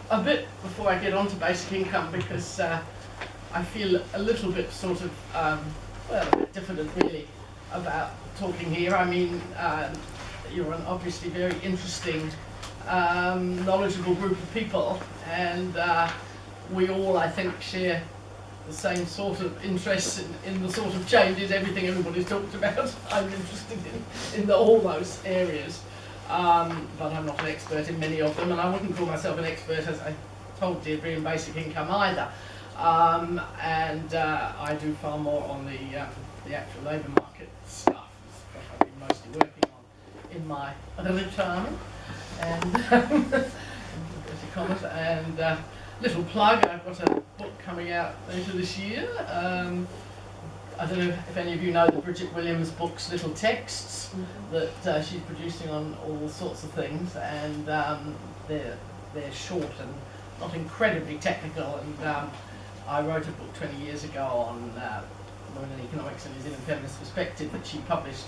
a bit before I get on to basic income, because I feel a little bit sort of, well, a bit diffident really about talking here. I mean, you're an obviously very interesting, knowledgeable group of people, and we all, I think, share the same sort of interest in the sort of changes, everything everybody's talked about. I'm interested in all those areas, but I'm not an expert in many of them, and I wouldn't call myself an expert, as I told Deirdre, in basic income either. And I do far more on the actual labour market stuff, I've been mostly working on in my retirement, and little plug, I've got a book coming out later this year. I don't know if any of you know the Bridget Williams books, Little Texts, that she's producing on all sorts of things, and they're short and not incredibly technical. And I wrote a book 20 years ago on women in economics and New Zealand feminist perspective that she published,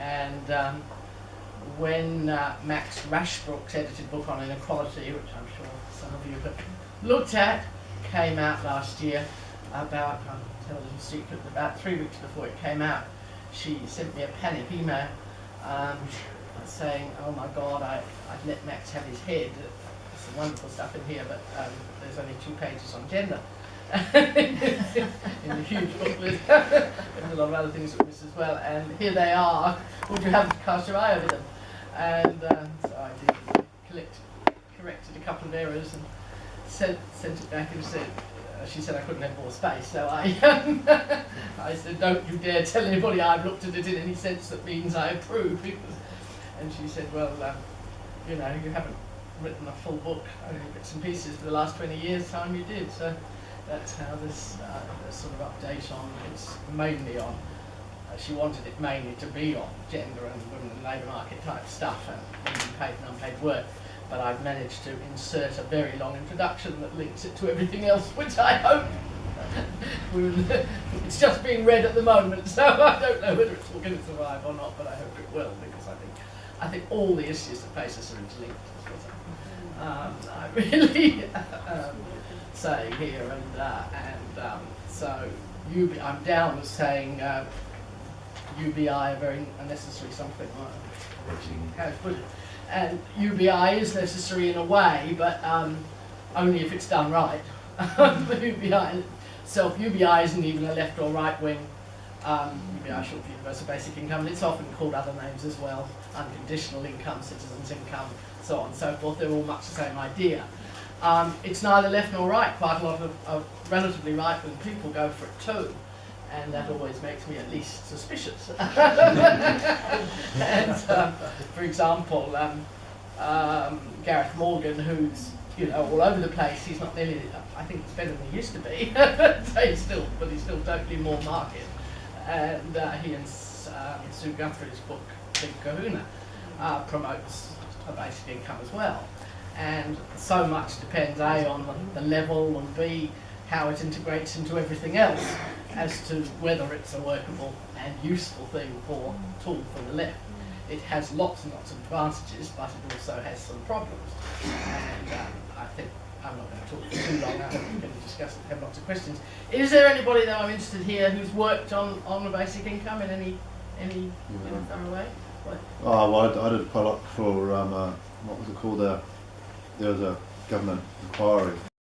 and when Max Rashbrook's edited book on inequality, which I'm sure some of you have looked at, came out last year, about, I'll tell a little secret, about 3 weeks before it came out, she sent me a panic email saying, oh my God, I've let Max have his head. There's some wonderful stuff in here, but there's only 2 pages on gender. In the huge booklet. There's a lot of other things with this as well, and here they are. Would you have to cast your eye over them? And so I did, corrected a couple of errors and sent it back, and said, she said I couldn't have more space, so I said, don't you dare tell anybody I've looked at it in any sense that means I approve. And she said, well, you know, you haven't written a full book, only bits and pieces for the last 20 years time you did, so that's how this sort of update on, it's mainly on, she wanted it mainly to be on gender and women and labour market type stuff and women paid and unpaid work, but I've managed to insert a very long introduction that links it to everything else, which I hope it's just being read at the moment, so I don't know whether it's going to survive or not, but I hope it will, because I think all the issues that face us are interlinked. I really say here, and so I'm down as saying UBI a very unnecessary something, which how to put it. And UBI is necessary in a way, but only if it's done right. UBI itself, UBI isn't even a left or right wing. UBI, short for universal basic income, and it's often called other names as well: unconditional income, citizens' income, so on and so forth. They're all much the same idea. It's neither left nor right. Quite a lot of relatively right-wing people go for it too, and that always makes me at least suspicious. And for example, Gareth Morgan, who's all over the place. He's not nearly. I think he's better than he used to be. So he's still totally more market. And he and Sue Guthrie's book, Big Kahuna, promotes a basic income as well. And so much depends A, on the level, and B, how it integrates into everything else, as to whether it's a workable and useful tool for the left. It has lots and lots of advantages, but it also has some problems. And I think I'm not going to talk for too long. I hope we can discuss it, have lots of questions. Is there anybody that I'm interested here who's worked on a basic income in any thorough way? Oh, well, I did quite a lot for what was it called? There was a government inquiry